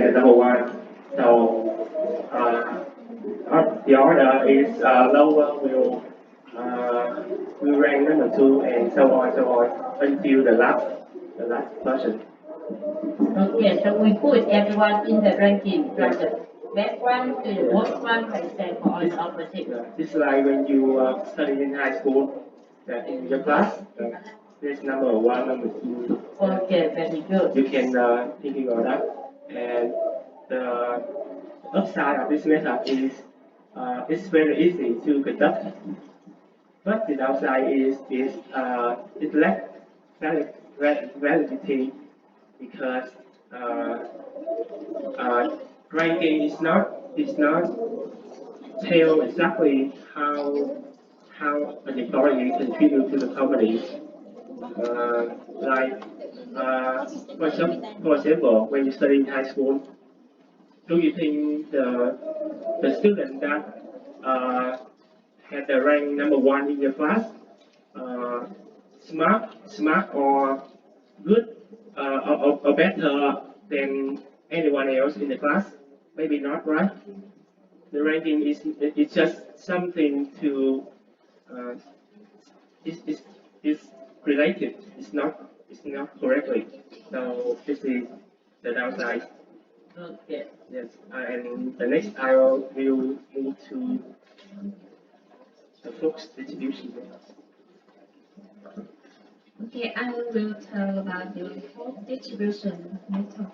and number one. So the order is lower will rank number two, and so on until the last person. Okay, so we put everyone in the ranking from the best one to the worst one, for example, or the opposite. It's like when you study in high school, in your class, there's number one, number two. Okay, very good. You can think about that. And the upside of this method is it's very easy to conduct, but the downside is it lacks validity because uh, ranking is not tell exactly how an employee contribute to the company. Like for example, when you study in high school, do you think the student that uh, had the rank number one in your class uh, smart or good or better than anyone else in the class? Maybe not, right? The ranking is it's just something to uh, is related. It's not correctly. So this is the downside. Okay. Yes, and the next I will move to the flux distribution. Okay, I will tell about the fault distribution method.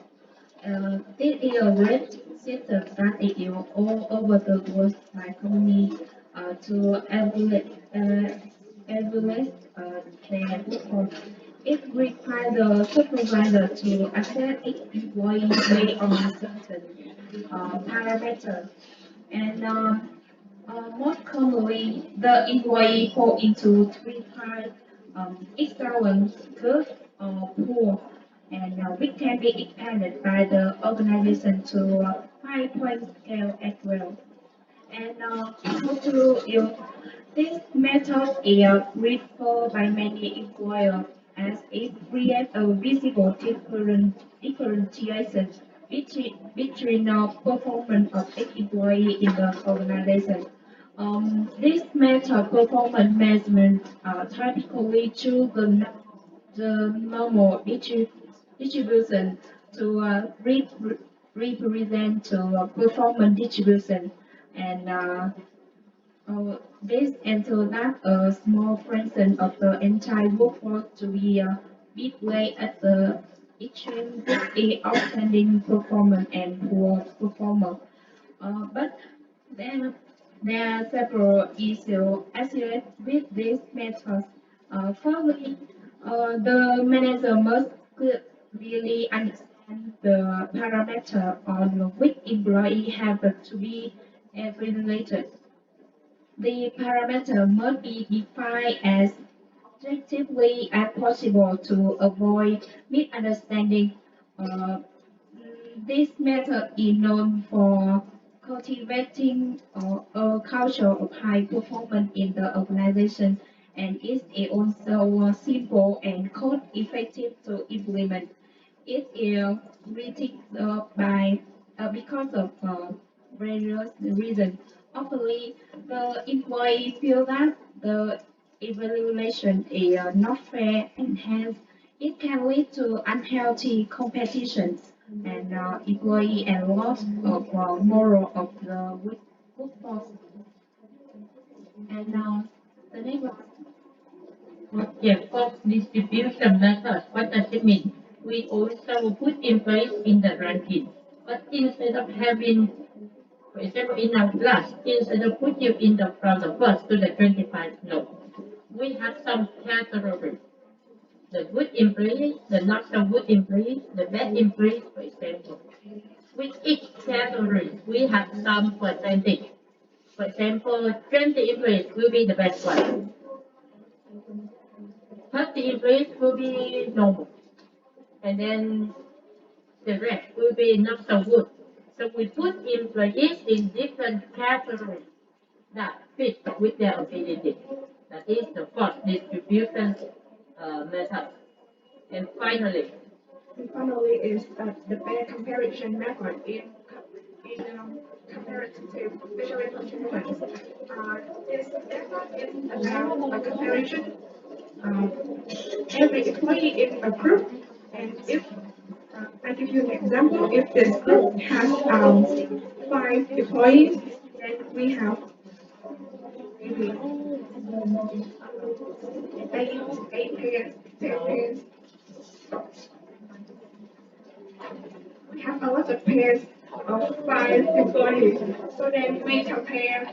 This is a great system that is used all over the world by companies to evaluate their performance. It requires the supervisor to assess each employee based on certain parameters. And most commonly, the employee fall into three types: excellent, good, or poor, and which can be expanded by the organization to a 5-point scale as well. And how to use this method is referred by many employers as it creates a visible differentiation between the performance of each employee in the organization. This method performance measurement typically choose the normal distribution to represent performance distribution and this ensures that a small fraction of the entire workforce to be big way at the extreme between outstanding performance and poor performer. But then there are several issues associated with this method. Firstly, the manager must clearly understand the parameter on which employee have to be evaluated. The parameter must be defined as objectively as possible to avoid misunderstanding. Uh, this method is known for cultivating a culture of high performance in the organization and is also simple and cost effective to implement. It is critiqued by because of various reasons. Often, the employee feel that the evaluation is not fair and hence it can lead to unhealthy competitions and employee and loss of moral of the workforce. And the next one. Okay, for distribution method, what does it mean? We also put in place in the ranking, but instead of having, for example, in our class, instead of put you in the from the first to the 25, no, we have some categories. The good employees, the not so good employees, the bad employees, for example. With each category, we have some percentage. For example, 20 employees will be the best one. 30 employees will be normal. And then the rest will be not so good. So we put employees in different categories that fit with their ability. That is the first distribution method. And finally, And finally is the pair comparison method in comparative visual performance. This method is about a comparison. Uh, every employee in a group, and if I give you an example, if this group has 5 employees, then we have maybe eight pairs, 10 pairs. We have a lot of pairs of 5 employees. So then we compare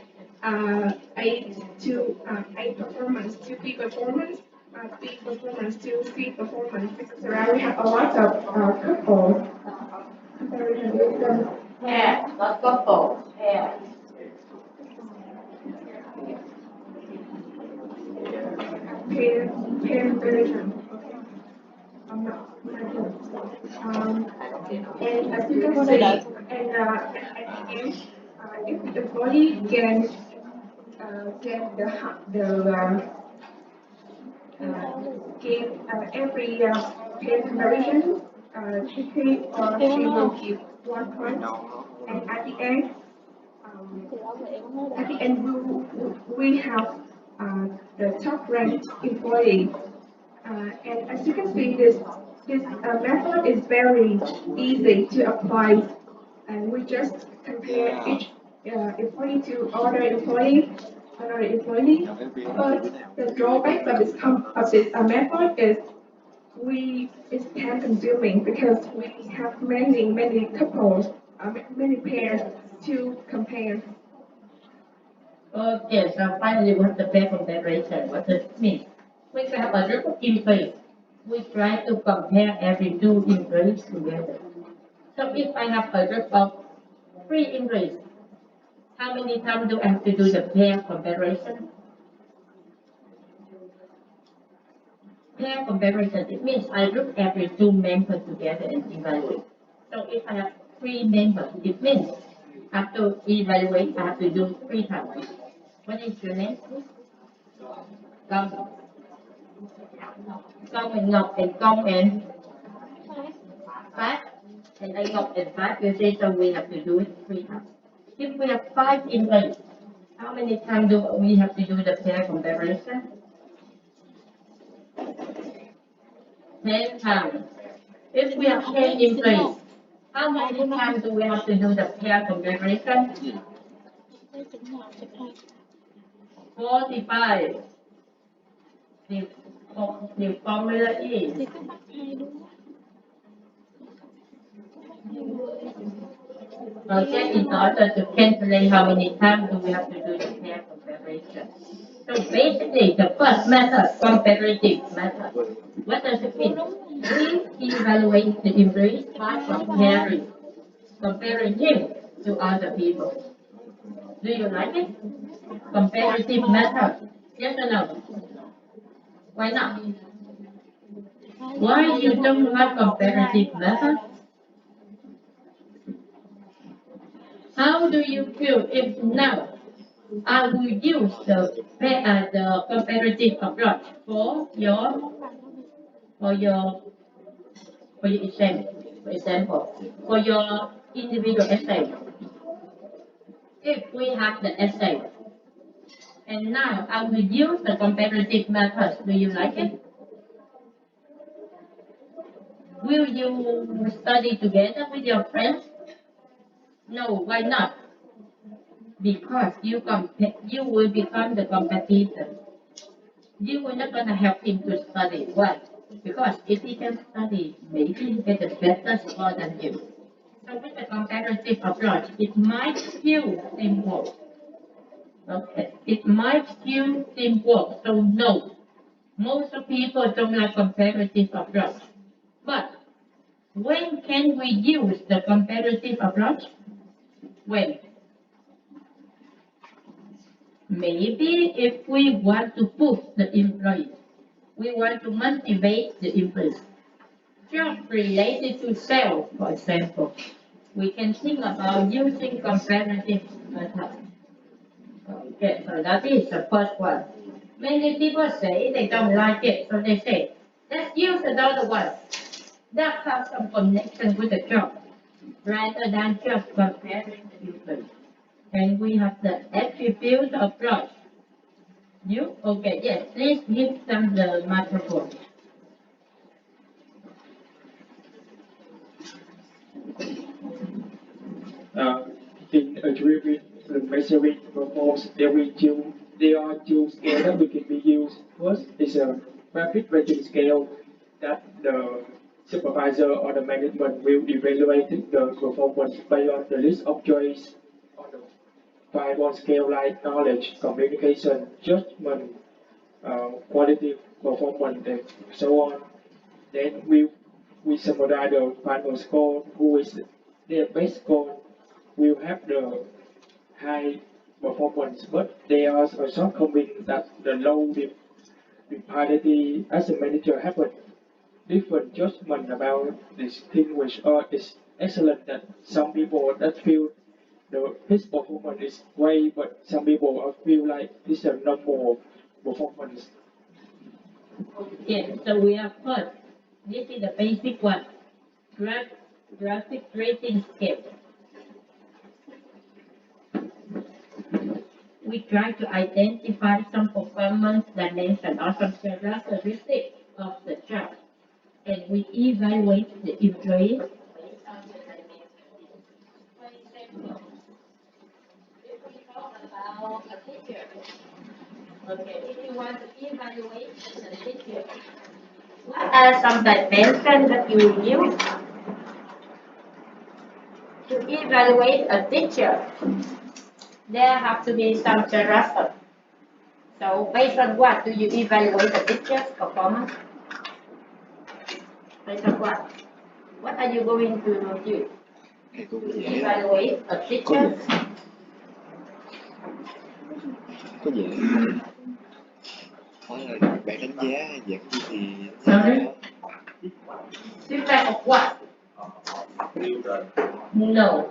eight performance to B performance, B performance to C performance, etc. We have a lot of couple comparison with them. Pair, not couple, pair. Pair version. Um, and as you can see, and at the end, if the body can get give every pair comparison, he or she will give 1 point, and at the end we have the top ranked employee. And as you can see, this method is very easy to apply, and we just compare each employee to another employee. But the drawback of this method is it's time consuming because we have many couples, many pairs to compare. Okay, so finally we have the pair comparison. What does it mean? We have a group of employees. We try to compare every 2 employees together. So if I have a group of 3 employees, how many times do I have to do the pair comparison? Pair comparison, it means I group every 2 members together and evaluate. So if I have 3 members, it means after evaluate, I have to do 3 times. What is your name? Công. Công and Ngọc and Công and Phát. And I Ngọc and Phát, you say, so we have to do it 3 times. If we have 5 employees, how many times do we have to do the pair comparison? 10 times. If we have 10 employees, how many times do we have to do the pair comparison? 45. The formula is okay, in order to calculate how many times do we have to do the pair comparison. So basically, the first method, comparative method, what does it mean? We evaluate the employees by comparing him to other people. Do you like it? Comparative method, yes or no? Why not? Why you don't like comparative method? How do you feel if now I will use the comparative approach for your example, for your individual essay? If we have the essay, and now I will use the comparative method, do you like it? Will you study together with your friends? No, why not? Because you will become the competitor. You will not gonna help him to study. Why? Because if he can study, maybe he get a better score than you. So with the comparative approach, it might skill teamwork. Okay, it might skill teamwork. So no, most of people don't like comparative approach. But when can we use the comparative approach? When? Maybe if we want to push the employees, we want to motivate the employees. Job related to sales, for example, we can think about using comparative method. Okay, so that is the first one. Many people say they don't like it, so they say, let's use another one. that have some connection with the job rather than just comparing the employees. And we have the attribute approach. You? Okay, yes, please give them the microphone. In achieving the measuring performance, there are two scales that we can be used. First is a rapid rating scale that the supervisor or the management will evaluate the performance based on the list of choice on the 5 on scale like knowledge, communication, judgment, quality, performance, and so on. Then we summarize the final score, who is their best score will have the high performance, but there are a shortcoming that the low rapidity as a manager have a different judgment about distinguish or is excellent that some people that feel his performance is great, but some people feel like this is a normal performance. Yes, so we have first, this is the basic one, graph, graphic rating scale. We try to identify some performance dimension or some characteristics of the job, and we evaluate the employees based on the dimension. For example, if we talk about a teacher, okay, if you want to evaluate the teacher, what are some dimensions that you will use to evaluate a teacher? There have to be some characteristics. So based on what do you evaluate the teacher's performance? Based on what? What are you going to do? Evaluate a teacher. Có dễ hỏi là bạn đánh giá dạng gì thì Sorry? Feedback of what? No.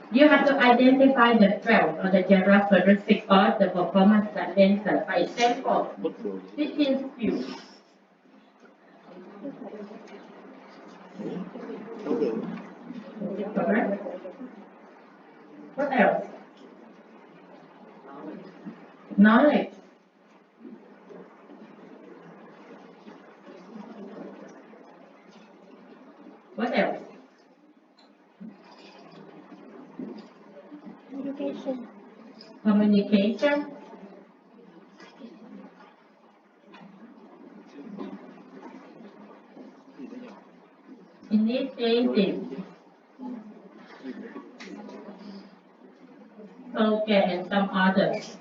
You have to identify the strength or the characteristic of the performance dimension. For example, bất đồ teaching skills. có được Correct? What else? Knowledge. What else? Communication. Initiative. Okay, and some others.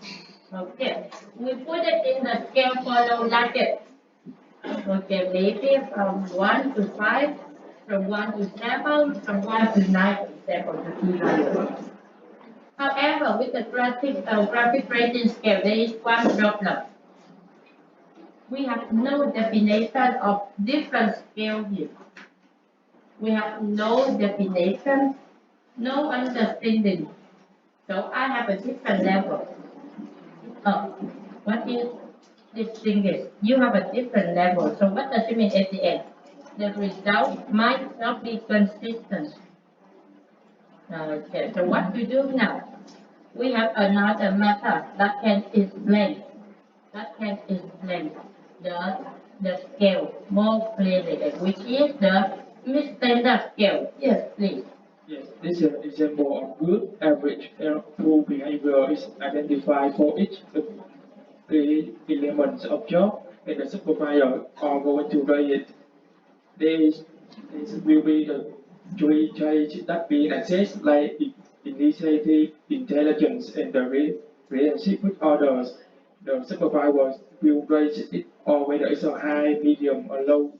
Okay, we put it in the scale follow like it. Okay, maybe from 1 to 5, from 1 to 7, from 1 to 9, for example, the key value. However, with the graphic rating scale, there is one problem. We have no definition of different scale here. We have no definition, no understanding. So I have a different level. What is distinguish? You have a different level. So what does it mean at the end? The result might not be consistent. Okay, so what we do now? We have another method that can explain the scale more clearly, which is the standard scale. Yes, please. Yes, this is an example of good average poor behavior is identified for each of the elements of job, and the supervisor are going to rate it. This will be the three traits that being assessed like initiative, intelligence, and the relationship with others. The supervisor will rate it or whether it's a high, medium, or low,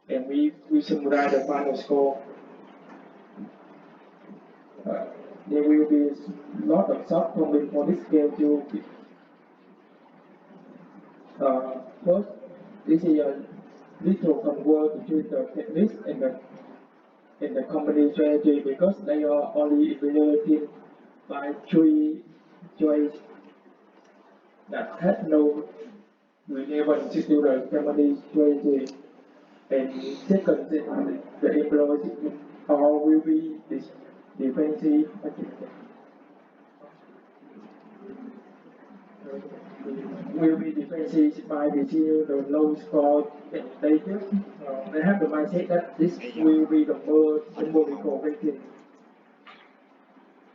and we summarize the final score. There will be a lot of shortcomings for this scale too. First, this is a little convert between the techniques and the company strategy because they are only evaluated by three choices that have no relevance to the company strategy. And second, the employees all will be defensive. Will be defensive by receiving the low score that they get. They have the mindset that this will be the more symbolical victim.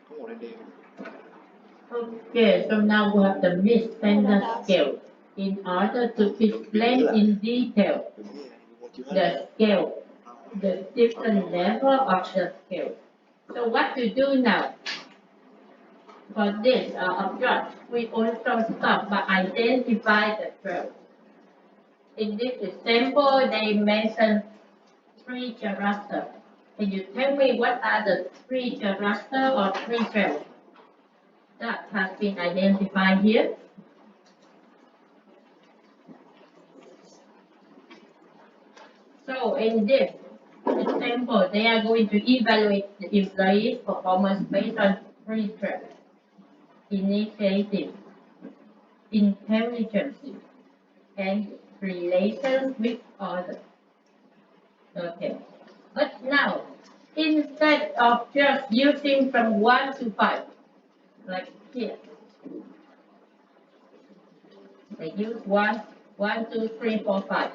Có một lên đêm. Okay, so now we have the mid-standard scale in order to explain in detail the scale, the different level of the scale. So what to do now? For this object, we also start by identify the 12. In this example, they mention 3 characters. Can you tell me what are the 3 characters or 3 12 that has been identified here? So in this example, they are going to evaluate the employee's performance based on 3 traits: initiative, intelligence, and relation with others. Okay. But now, instead of just using from 1 to 5, like here, they use 1, 2, 3, 4, 5.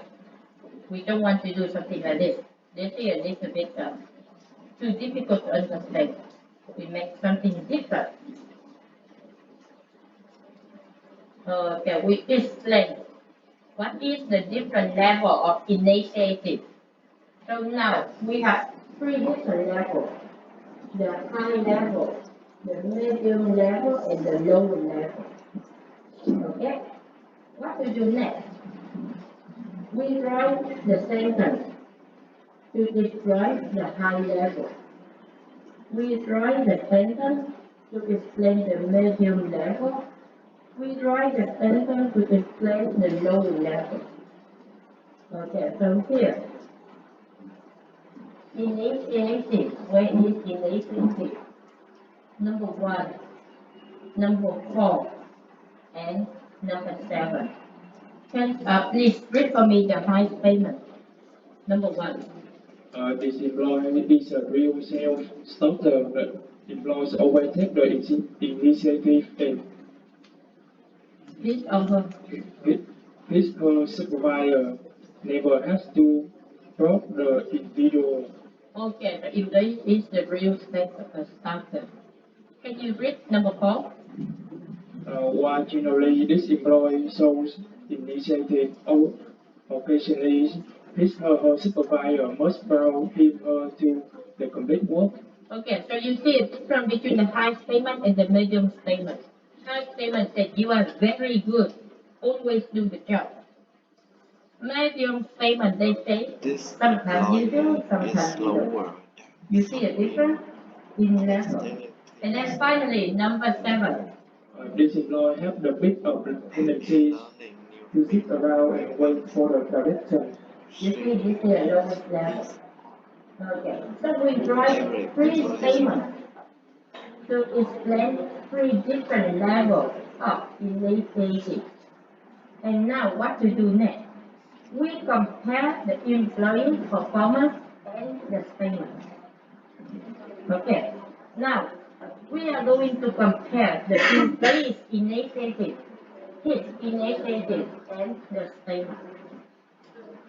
We don't want to do something like this. This is a little bit too difficult to understand. We make something different. Okay, we explain what is the different level of initiative. So now we have 3 different levels: the high level, the medium level, and the low level. Okay, what to do next? We write the sentence to describe the high level. We write the sentence to explain the medium level. We write the sentence to explain the low level. Okay, so here, initiative. Where is initiative? Number 1, number 4, and number 7. Can please read for me the high statement. Number 1. This employee is a real self-starter. The employees always take the initiative and his supervisor never has to drop the individual. Okay, the employee is the real starter. Can you read number 4? While generally this employee shows initiative, occasionally his or her supervisor must prompt him or to the complete work. Okay, so you see a difference between the high statement and the medium statement. High statement said you are very good, always do the job. Medium statement they say This sometimes you do, is sometimes you don't. slower. You see a difference in level. And then finally, number 7. This employee have the bit of tendencies to sit around and wait for the direction. You see, this is a lowest level. Okay, so we write 3 statements to explain 3 different levels of initiative. And now what to do next? We compare the employee performance and the statement. Okay, now we are going to compare the employee's initiative, his initiative, and the statement.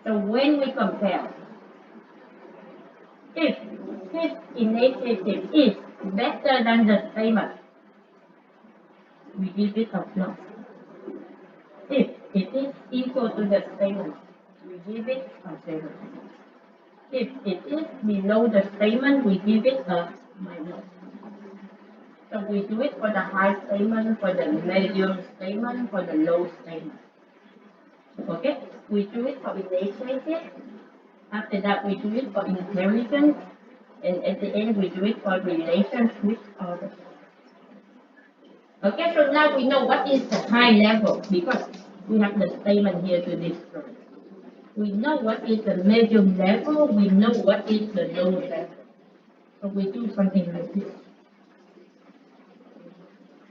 So when we compare, if his initiative is better than the statement, we give it a plus. If it is equal to the statement, we give it a 0. If it is below the statement, we give it a minus. So we do it for the high statement, for the medium statement, for the low statement. Okay? We do it for initiative. After that, we do it for intelligence. And at the end, we do it for relations with others. Okay, so now we know what is the high level because we have the statement here to describe. We know what is the medium level, we know what is the low level. So we do something like this.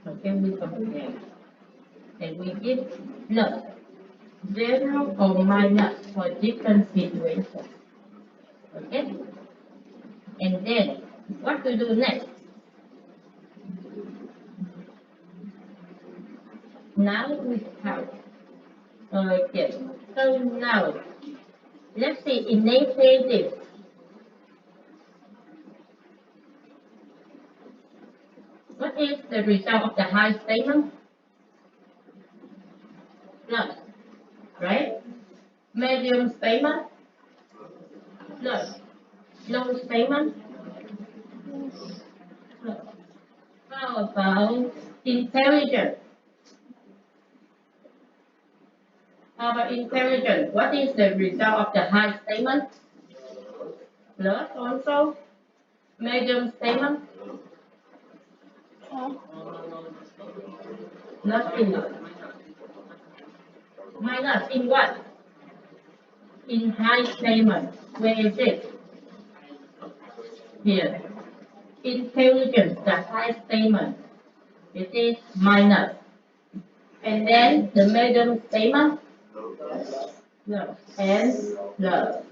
Okay, we compare. And we give plus zero or minus for different situations. Okay? And then, what to do next? Now we count. Okay, so now, let's see, in negative, what is the result of the high statement? Plus, right? Medium statement, plus. Low statement, plus. How about intelligent? How about intelligent? What is the result of the high statement? Plus also. Medium statement, nothing. Minus in what? In high statement. Where is it? Here. Intelligence, the high statement. It is minus. And then the medium statement, no. And no.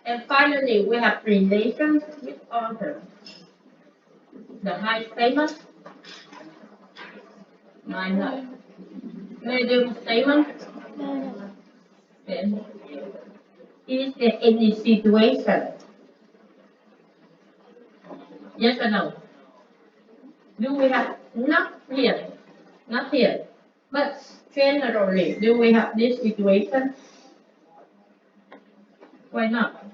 And finally, we have relation with order. The high statement, minus. Medium statement, then is there any situation? Yes or no? Do we have not here, not here, but generally, do we have this situation? Why not?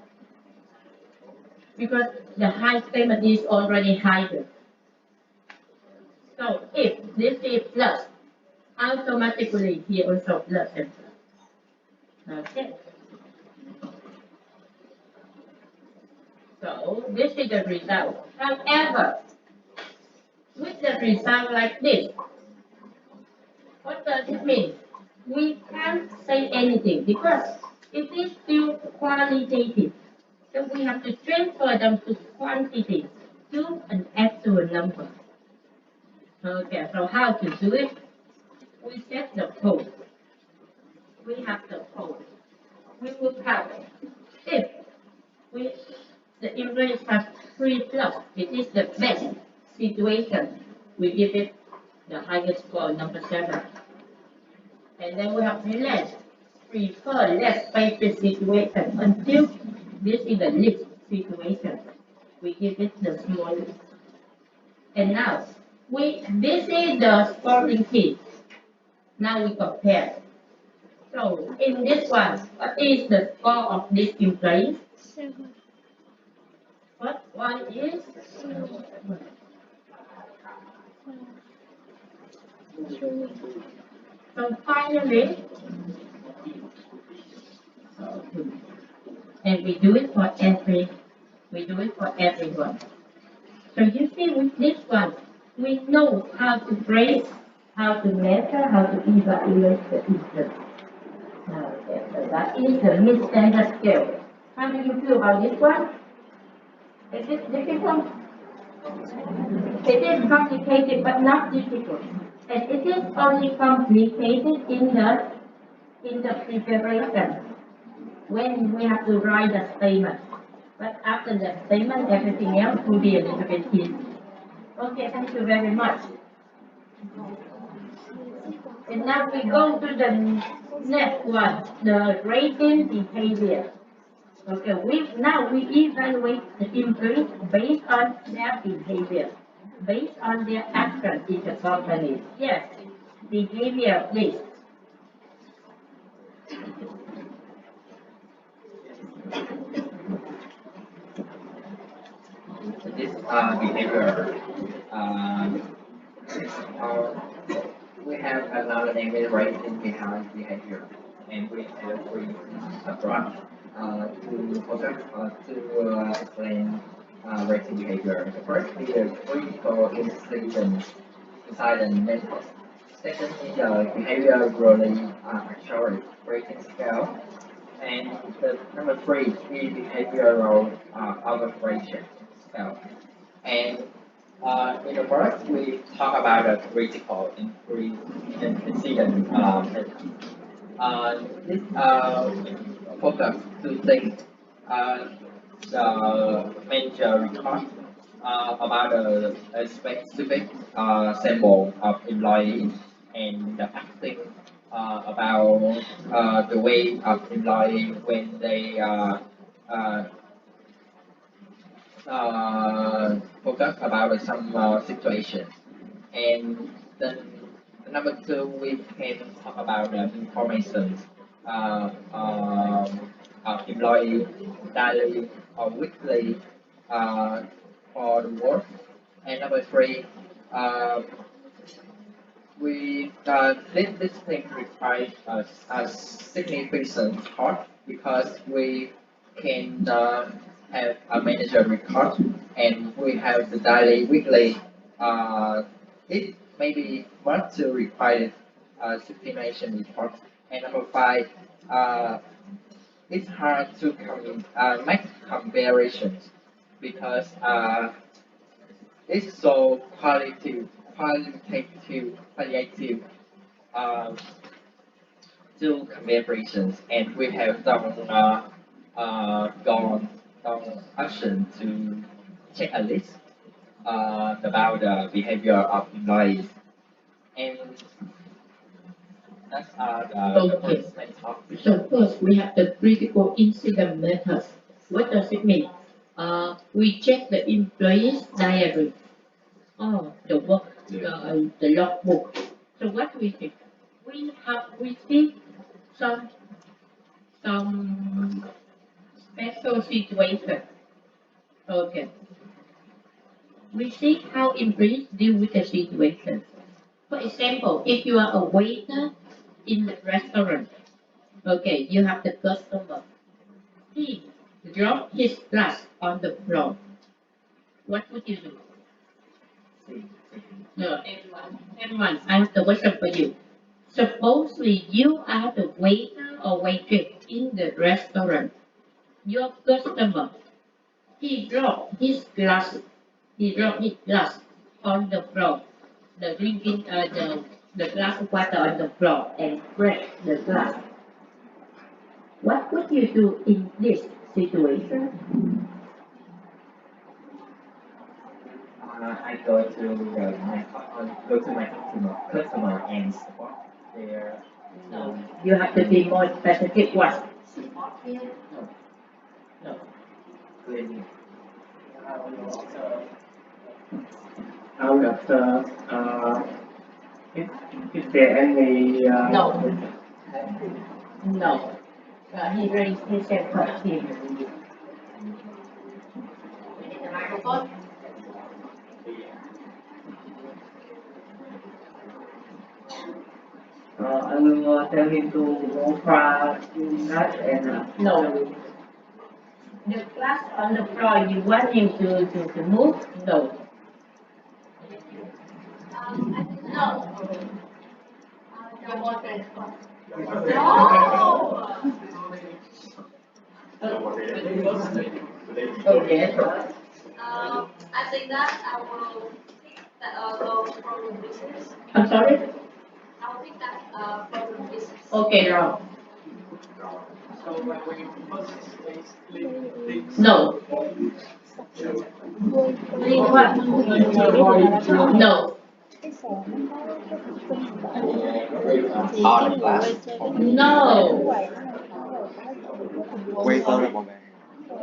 Because the high statement is already higher. So if this is plus, automatically here also plus and plus. Okay. So this is the result. However, with the result like this, what does it mean? We can't say anything because it is still qualitative. So we have to transfer them to quantity, to an actual number. Okay, so how to do it? We set the code. We have the code. We will count. If we, the English has 3 plus, it is the best situation. We give it the highest score, number 7. And then we have less, prefer less favorite situation until this is the least situation. We give it the smallest. And now, this is the scoring key. Now we compare. So in this one, what is the score of this employee? 7. What one is? 2. So finally, and we do it for everyone. So you see with this one, we know how to grade, how to measure, how to evaluate the teacher. Okay, so that is the mid-standard scale. How do you feel about this one? Is it difficult? It is complicated but not difficult. And it is only complicated in the preparation when we have to write the statement. But after the statement, everything else will be a little bit easy. Okay, thank you very much. And now we go to the next one, the rating behavior. Okay, now we evaluate the employees based on their behavior, based on their action in the company. Yes, behavior, please. This behavior, uh, we have another name is rating behind behavior, and we have three approach to explain rating behavior. The first is the critical incision inside the method. Second is the behavior growing actual rating scale. And the number 3 is behavioral observation scale. And in the first, we talk about the critical incident method. This focus to think the manager record about a specific sample of employees and the acting about the way of employee when they uh, focus about some situation. And then number two, we can talk about the information of employee daily or weekly uh, for the work. And number three, uh, this thing requires a significant thought because we can have a manager record and we have the daily, weekly. It maybe want to require estimation report. And number five, it's hard to make comparisons because it's so qualitative uh, to comparisons, and we have gone action to check a list about the behavior of employees, and that's the Okay. first main topic. So first we have the critical incident methods. What does it mean? We check the employee's diary or the work, the logbook. So what do we think? We see some some special situation. Okay. We see how employees deal with the situation. For example, if you are a waiter in the restaurant, okay, you have the customer. He dropped his glass on the floor. What would you do? No, everyone, I have the question for you. Supposedly you are the waiter or waitress in the restaurant. Your customer, he dropped his glass. He dropped his glass on the floor. The glass of water on the floor and break the glass. What would you do in this situation? I go to go to my customer and support their No, you have to be more specific. What? No, no. cleaning. Out of the, is there any, No. No. He raised his hand for him. The microphone? I will tell him to go far that and No. The glass on the floor, you want him to move? No. No. The water. No. Okay. I think that I will go from the business. I'm sorry? I will pick that from the business. Okay, now. No. Leave what? No. No. Waiter là một bạn.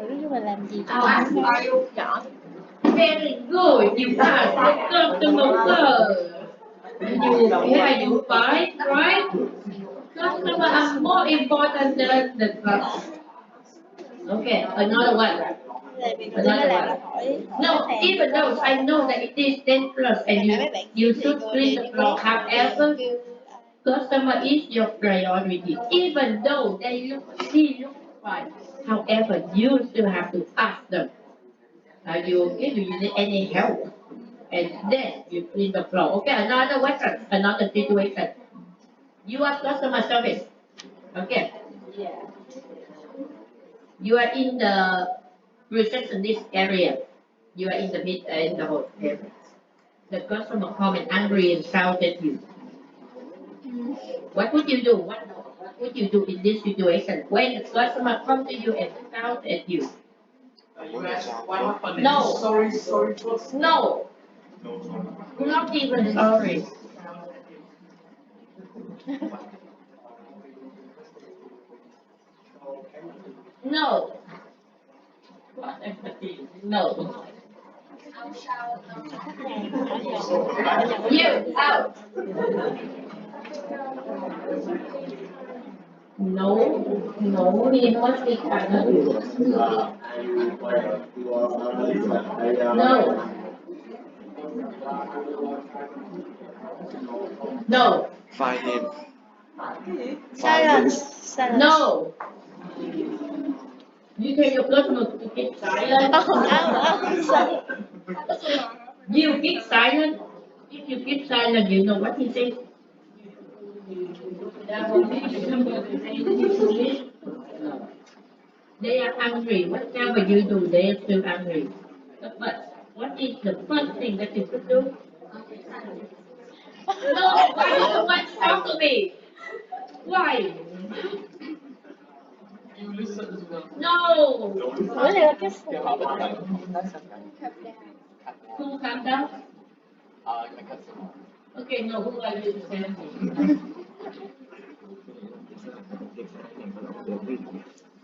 Ví dụ mình làm gì Are you done? Very good. You passed the customer first. You find, right? Customer are more important than the class. Okay, another one. là việc tôi mới làm là hỏi No, khách hàng even though I know that it is dangerous and you should clean the floor, however, customer is your priority. Even though they look fine, however, you still have to ask them, are you okay? Do you need any help? And then you clean the floor. Okay, another question, another situation. You are customer service. Okay. You are in the receptionist area. You are in the hotel. The customer come and angry and shout at you. What would you do? would you do in this situation? When the customer comes to you and shout at you? Muốn là sao? No. No. Not even sorry. No. What empathy? No. I'll shout. You out. No. No. He must be kind of. No. No. Fire him. Silence. Silence. No. You tell your customer to keep silent. Sorry. You keep silent. If you keep silent, you know what he says. They are hungry. Whatever you do, they are still hungry. But what is the first thing that you should do? No, why do you want to talk to me? Why? No. Ủa này là cái Who calm down? Okay, no, who are you to tell me?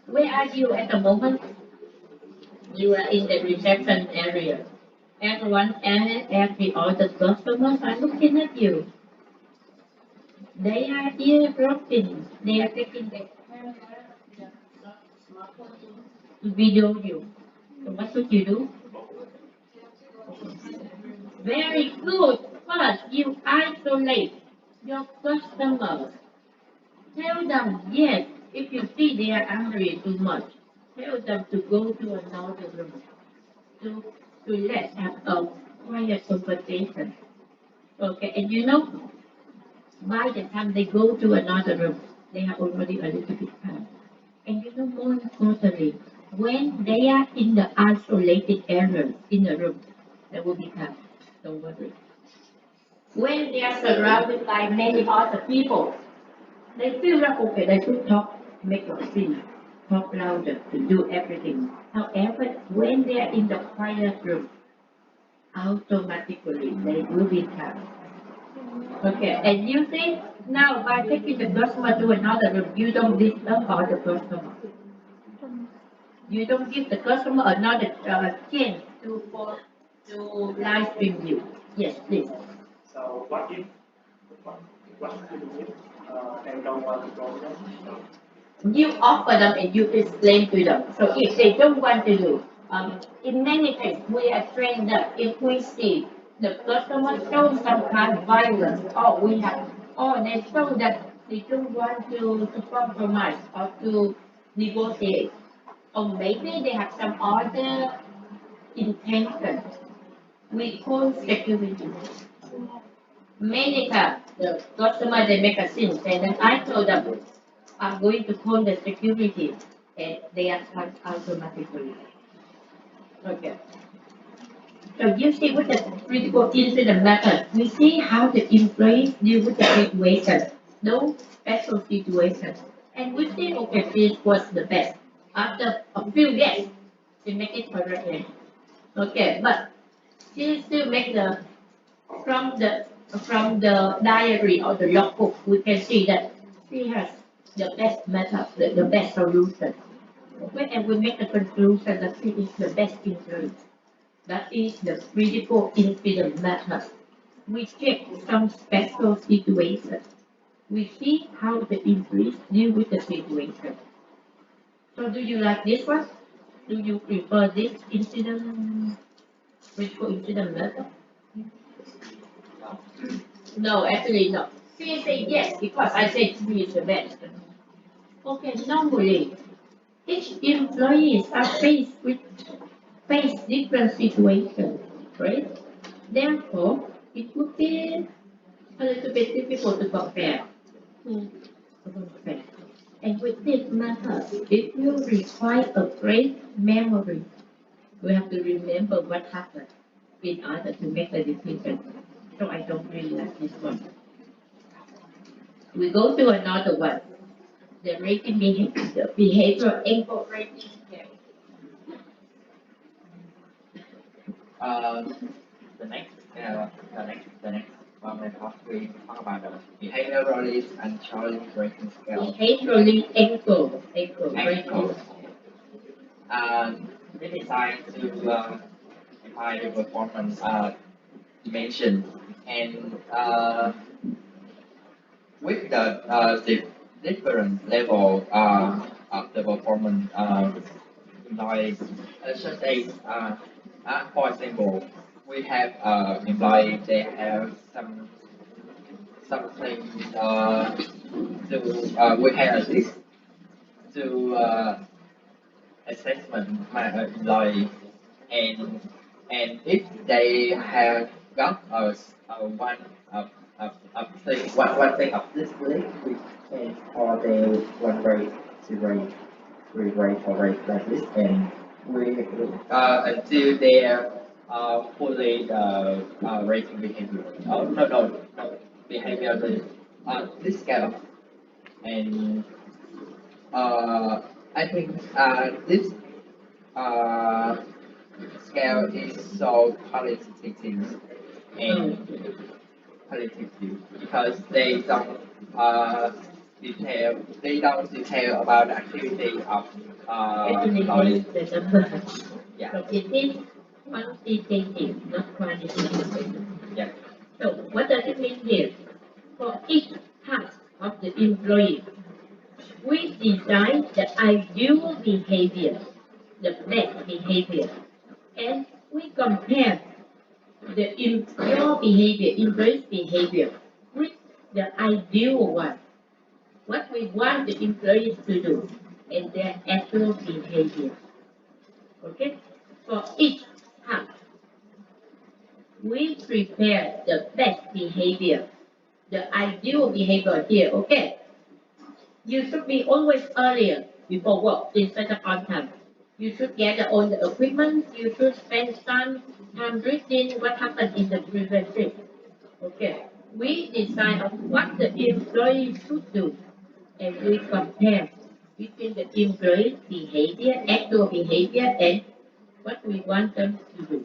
Where are you at the moment? You are in the reception area. Everyone and every other customers are looking at you. They are eavesdropping. They are taking the camera to video you. So what should you do? Very good. First, you isolate your customers. Tell them, yes, if you see they are angry too much, tell them to go to another room to, let's have a quiet conversation. Okay, and you know, by the time they go to another room, they are already a little bit calm. And you know, more importantly, when they are in the isolated area in the room, they will be calm. Don't worry. When they are surrounded by many other people, they feel like, okay, they should talk, make a scene, talk louder, to do everything. However, when they are in the quiet room, automatically they will be calm. Okay, and you see, now by taking the customer to another room, you don't disturb the customer. You don't give the customer another chance to live stream you. Yes, please. So what if they don't want to go there? You offer them and you explain to them. So if they don't want to do, in many cases we are trained that if we see the customer show some kind of violence, or they show that they don't want to compromise or to negotiate, or maybe they have some other intention, we call security. Many times the customer they make a scene, and then I told them I'm going to call the security, and they are charged automatically. Okay. So you see with the critical incident method, we see how the employees deal with the situation, those special situations. And we see, okay, this was the best. After a few years, she make it correctly. Okay, but she still make from the diary or the logbook, we can see that she has the best method, the best solution. Okay, and we make the conclusion that she is the best employee. That is the critical incident method. We check some special situations. We see how the employees deal with the situation. So do you like this one? Do you prefer this critical incident method? No, actually no. She say yes because I said she is the best. Okay, normally each employees are face different situations, right? Therefore, it would be a little bit difficult to compare. To compare. And with this method, it will require a great memory. We have to remember what happened in order to make a decision. So I don't really like this one. We go to another one. the rating behavior, the behavior angle rating scale. The next one we talk about the behavioralist and Charlie rating scale. Behaviorally angle rating. They designed to define the performance dimension and with the different level of the performance employees, such as for example, we have employees they have something to we have this to assessment my employee and if they have got one one thing of this list we can call the one rate to rate rate or rate like this and we until they are fully rating behavior. Oh no behavior this scale and I think this uh, scale is so qualitative and qualitative because they don't detail about the activity of Actually, employees. it's the number. Yeah. So it is quantitative, not qualitative. Yeah. So what does it mean here? For each task of the employee, we design the ideal behavior, the best behavior, and we compare your behavior, employee's behavior, with the ideal one, what we want the employees to do, and their actual behavior. Okay? For each task, we prepare the best behavior, the ideal behavior here, okay? You should be always earlier before work instead of on time. You should gather all the equipment. You should spend some time reading what happened in the previous shift. Okay. We decide on what the employee should do, and we compare between the employee's behavior, actual behavior, and what we want them to do.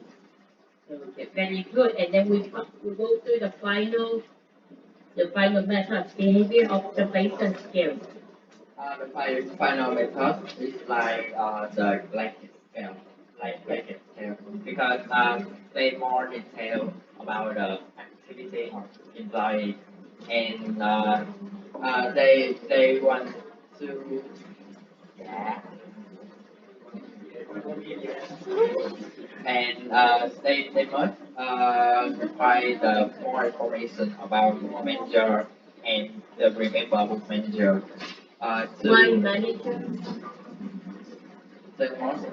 So okay, very good. And then we go to the final method, behavior observation scale. The final method is like the blanket scale, like blanket scale, because they more detail about the activity of employee, and they want to yeah, and they must provide more information about manager and the remember book manager Why to manager? the most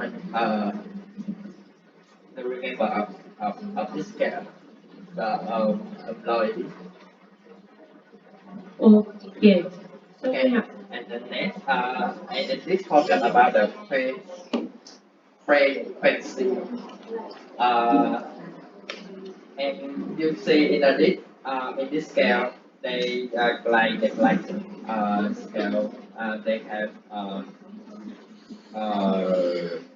the remember of this scale the employee Okay. So we and have and the next and this problem about the frequency uh and you see in the list in this scale they like scale they have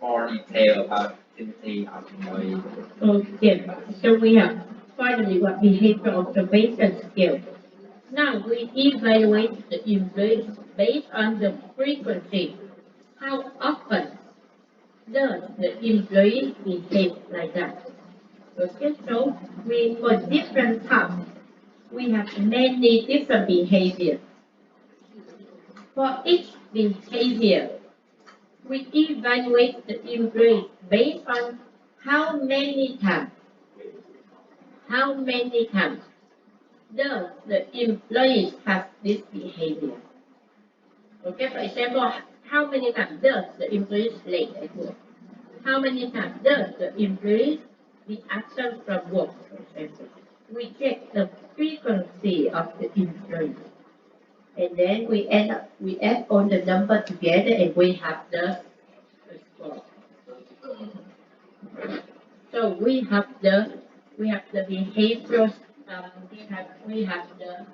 more detail about activity of employee. okay. So we have finally what behavior observation skill. Now we evaluate the employees based on the frequency. How often does the employee behave like that? Okay, so we for different tasks we have many different behaviors. For each behavior, we evaluate the employee based on how many times does the employee have this behavior. Okay, for example, how many times does the employee late at work? How many times does the employee be absent from work, for example? We check the frequency of the employee. And then we add all the number together and we have the score. So we have the behaviors, we have the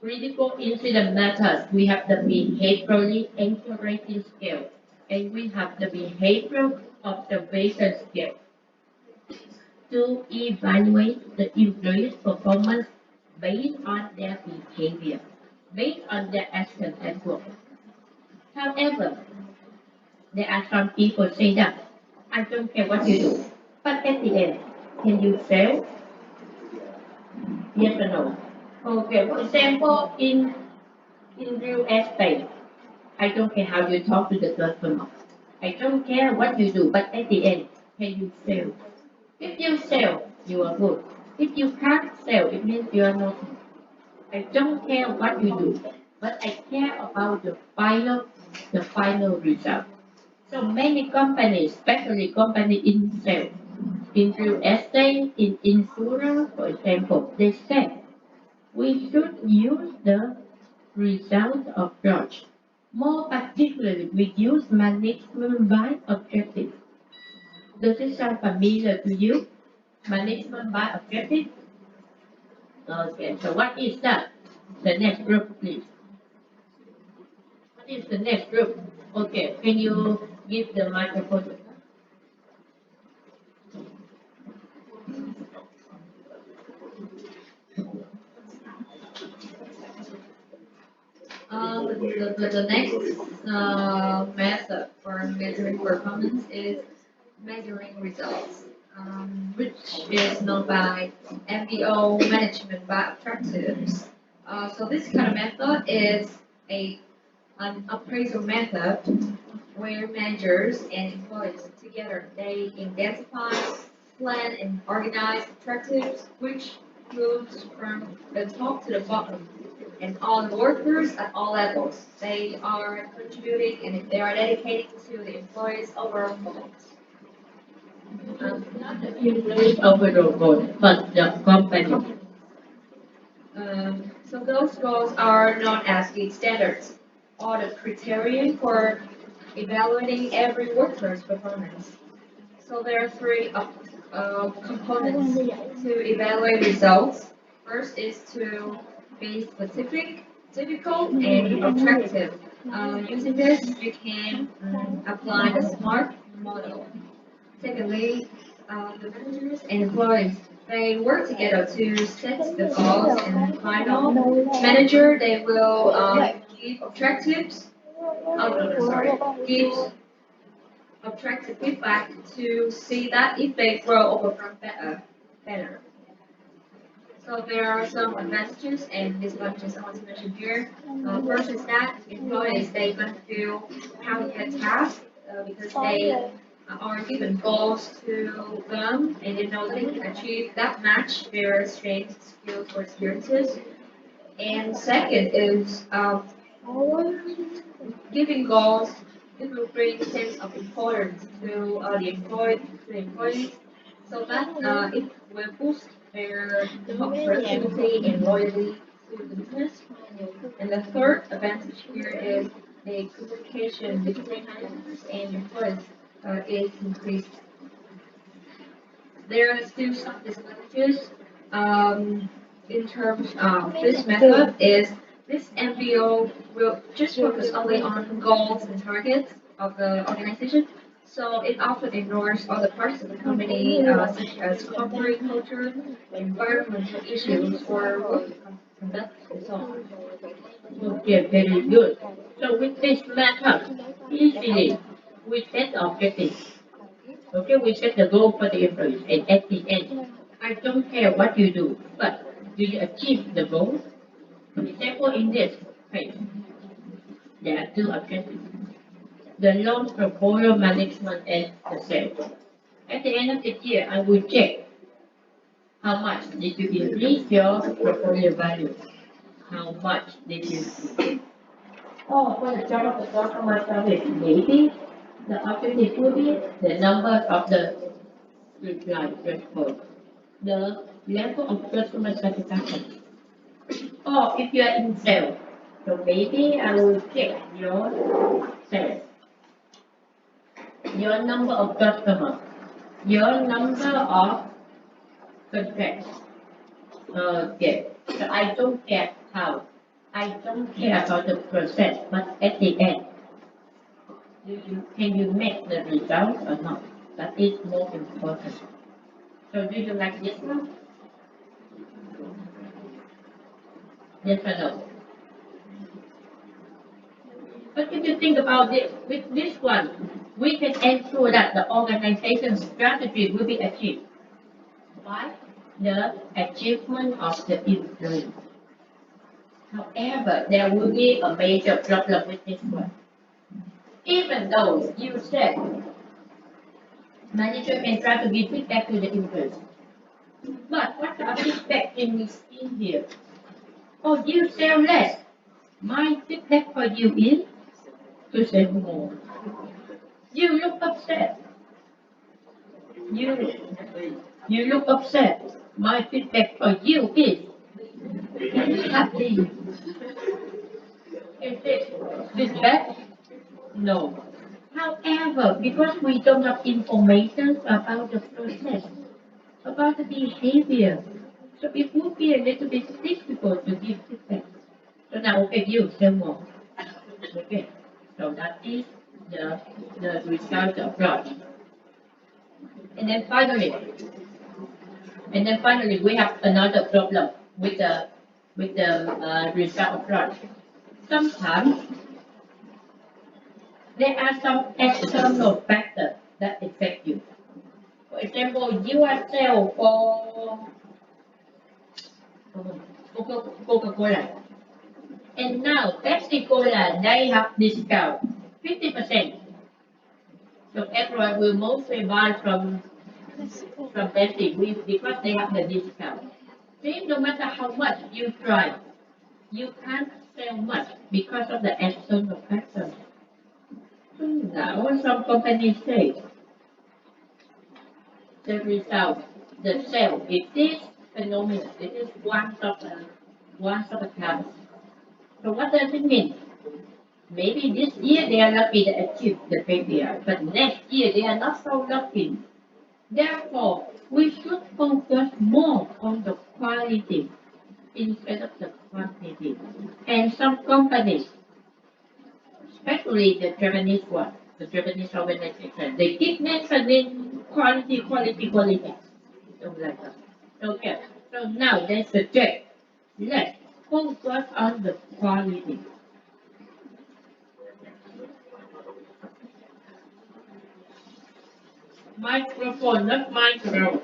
critical incident methods, we have the behaviorally encouraging scale, and we have the behavioral observation scale to evaluate the employee's performance based on their behavior, based on their action at work. However, there are some people say that I don't care what you do, but at the end, can you fail? Yes or no? Okay, for example, in real estate, I don't care how you talk to the customer. I don't care what you do, but at the end, can you sell? If you sell, you are good. If you can't sell, it means you are not. I don't care what you do, but I care about the final result. So many companies, especially company in sales, in real estate, in insurance, for example, they said we should use the result of approach. More particularly, we use management by objective. Does it sound familiar to you? Management by objective? Okay, so what is that? The next group, please. What is the next group? Okay, can you give the microphone? The next method for measuring performance is measuring results, which is known by MBO management by objectives. So this kind of method is an appraisal method where managers and employees together they identify, plan, and organize objectives, which moves from the top to the bottom. And all the workers at all levels, they are contributing and they are dedicated to the employees' overall goals. Not the employees overall goal, but the company. So those goals are known as the standards, or the criterion for evaluating every worker's performance. So there are three components to evaluate results. First is to be specific, difficult, and objective. Using this, you can apply the SMART model. Secondly, the managers and employees, they work together to set the goals and final manager, they will give objectives, give objective feedback to see that if they grow or perform better. So there are some advantages and disadvantages I want to mention here. First is that employees, they must feel how to get tasks because they are given goals to them and they know they can achieve that match their strengths, skills, or experiences. And second is giving goals. It will bring a sense of importance to the employees, so that it will boost their productivity and loyalty to the business. And the third advantage here is the communication between managers and employees is increased. There are still some disadvantages in terms of this method is this MBO will just focus only on goals and targets of the organization. So it often ignores other parts of the company, such as corporate culture, environmental issues, or work conduct, and so on. Okay, very good. So with this method, easily we set the objective. Okay, we set the goal for the employees, and at the end, I don't care what you do, but do you achieve the goal? For example, in this case, there are two objectives: the loan portfolio management and the sales. At the end of the year, I will check how much did you increase your portfolio value, how much did you increase. Oh, for the job of the customer service, maybe the objective would be the number of the reply response, the level of customer satisfaction. Or if you are in sales, so maybe I will check your sales, your number of customers, your number of contracts. Okay, so I don't get how I don't care about the process, but at the end, can you make the result or not? That is more important. So do you like this one? Yes or no? But if you think about it, with this one, we can ensure that the organization strategy will be achieved by the achievement of the employee. However, there will be a major problem with this one. Even though you said manager can try to give feedback to the employees, but what are feedback in here? Oh, you sell less. My feedback for you is to sell more. You look upset. You you look upset. My feedback for you is happy. Is it feedback? No. However, because we don't have information about the process, about the behavior, so it would be a little bit difficult to give feedback. So now, okay, you sell more. Okay, so that is the result approach. And then finally, we have another problem with the result approach. Sometimes there are some external factors that affect you. For example, you are sell for Coca-Cola, and now Pepsi-Cola they have discount 50%. So everyone will mostly buy from Pepsi because they have the discount. See, no matter how much you try, you can't sell much because of the external factors. Now some companies say the result, the sale, it is phenomenal. It is once of a kind. So what does it mean? Maybe this year they are lucky to achieve the KPI, but next year they are not so lucky. Therefore, we should focus more on the quality instead of the quantity. And some companies, especially the Japanese one, the Japanese organization, they keep mentioning quality, quality, quality. Don't like that. Okay, so now they suggest let's focus on the quality. Microphone, not micro.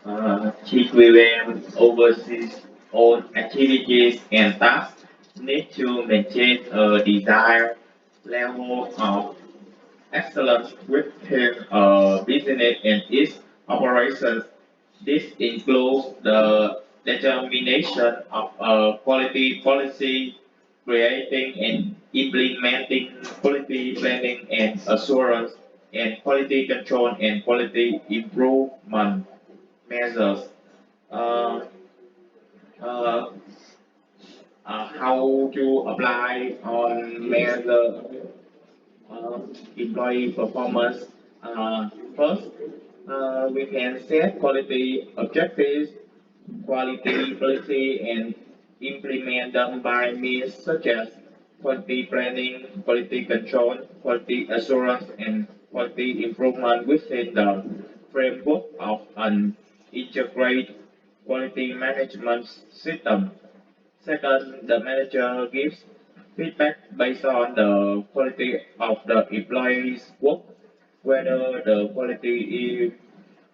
uh, equivalent oversees all activities and tasks need to maintain a desired level of excellence within a business and its operations. This includes the determination of a quality policy, creating and implementing quality planning and assurance, and quality control and quality improvement measures. Uh, uh, how to apply on measure uh, employee performance. First, we can set quality objectives, quality policy, and implement them by means such as quality planning, quality control, quality assurance, and quality improvement within the framework of an integrated quality management system. Second, the manager gives feedback based on the quality of the employee's work, whether the quality is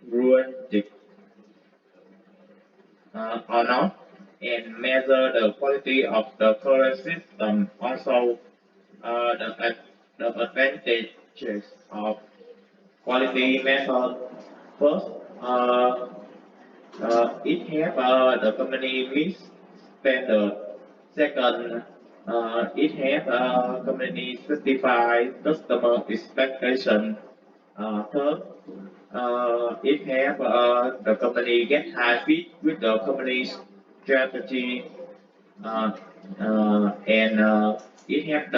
good or not, and measure the quality of the current system. Also, the advantages of quality method. First, it helps the company meet standard. Second, it helps company satisfy customer expectation. Third, it helps the company get high fit with the company's strategy, uh, and it helps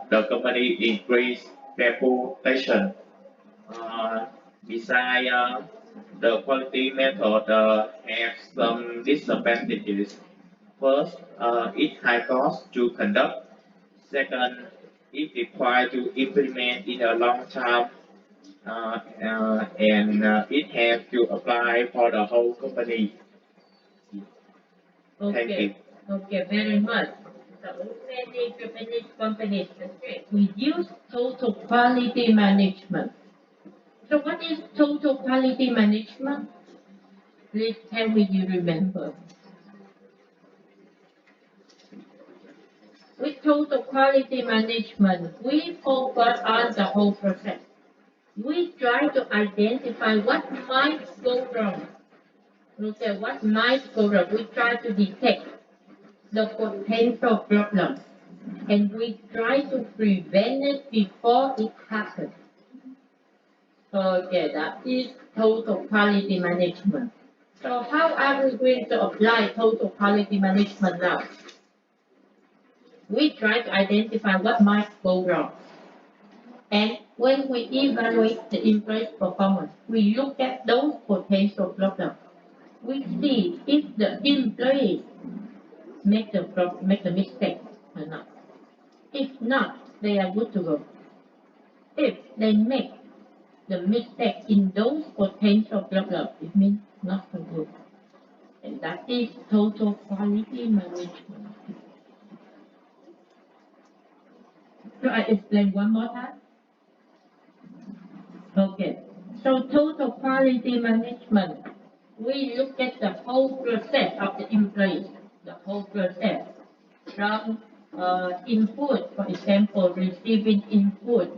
the company increase reputation. Besides, the quality method has some disadvantages. First, it high cost to conduct. Second, it requires to implement in a long time, and it has to apply for the whole company. Thank you. Okay, very much. So many Japanese companies we use total quality management. So what is total quality management? Please tell me you remember. With total quality management, we focus on the whole process. We try to identify what might go wrong. Look at what might go wrong. We try to detect the potential problem and we try to prevent it before it happens. Okay, that is total quality management. So how are we going to apply total quality management now? We try to identify what might go wrong. And when we evaluate the employee's performance, we look at those potential problems. We see if the employees make the mistake or not. If not, they are good to go. If they make the mistake in those potential problems, it means not so good. And that is total quality management. So I explain one more time. Okay. So total quality management, we look at the whole process of the employees, the whole process from input, for example, receiving input,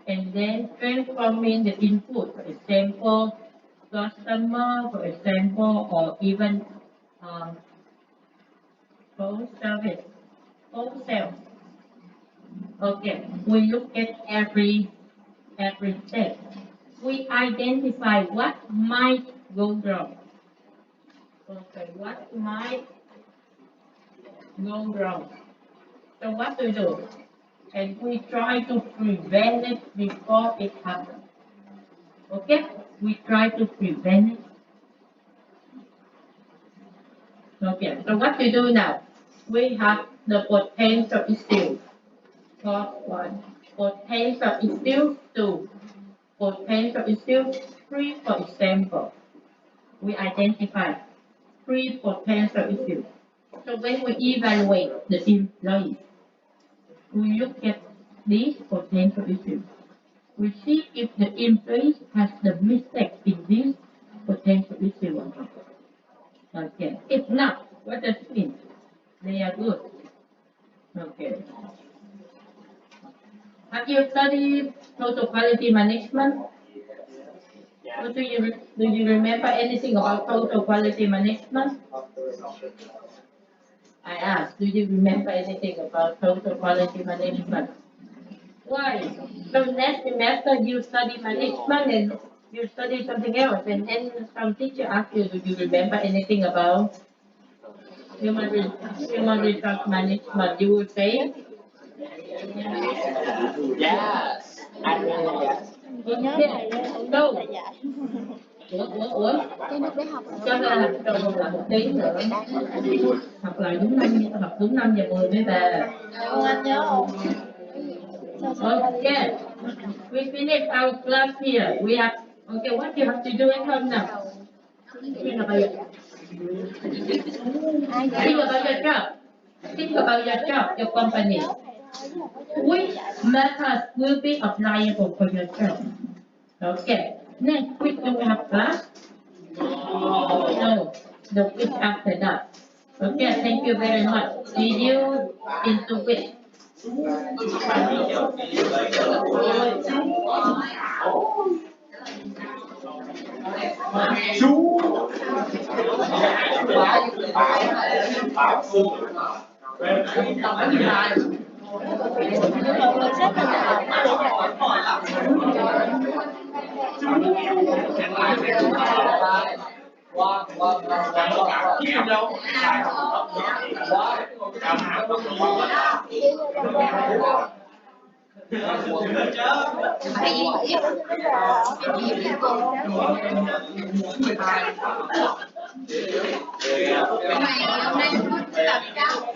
and then transforming the input, for example, customer, for example, or even phone service, phone sales. Okay, we look at every step. We identify what might go wrong. Okay, what might go wrong. So what to do? And we try to prevent it before it happens. Okay? We try to prevent it. Okay, so what to do now? We have the potential issue. Part 1. Potential issue 2. Potential issue 3, for example. We identify 3 potential issues. So when we evaluate the employees, we look at these potential issues. We see if the employees has the mistake in this potential issue or not. Okay. If not, what does it mean? They are good. Okay. Have you studied total quality management? Or do you remember anything about total quality management? I asked, do you remember anything about total quality management? Why? So next semester you study management and you study something else, and then some teacher asks you, do you remember anything about human resource management? You would say? Yes. Okay. So, ủa? Cho là trùng là một tiếng nữa. Học lại đúng 5, học đúng 5 giờ 10 mới về. Anh nhớ không? Okay, we finish our class here. We have, okay, what you have to do at home now? Think about it. Think about your job. Think about your job, your company. Which methods will be applicable for your job? Okay, next week do we have class? No, the week after that. Okay, thank you very much. See you in 2 weeks. Hay gì vậy? Cái gì vậy cô? Mày hôm nay có tập đâu?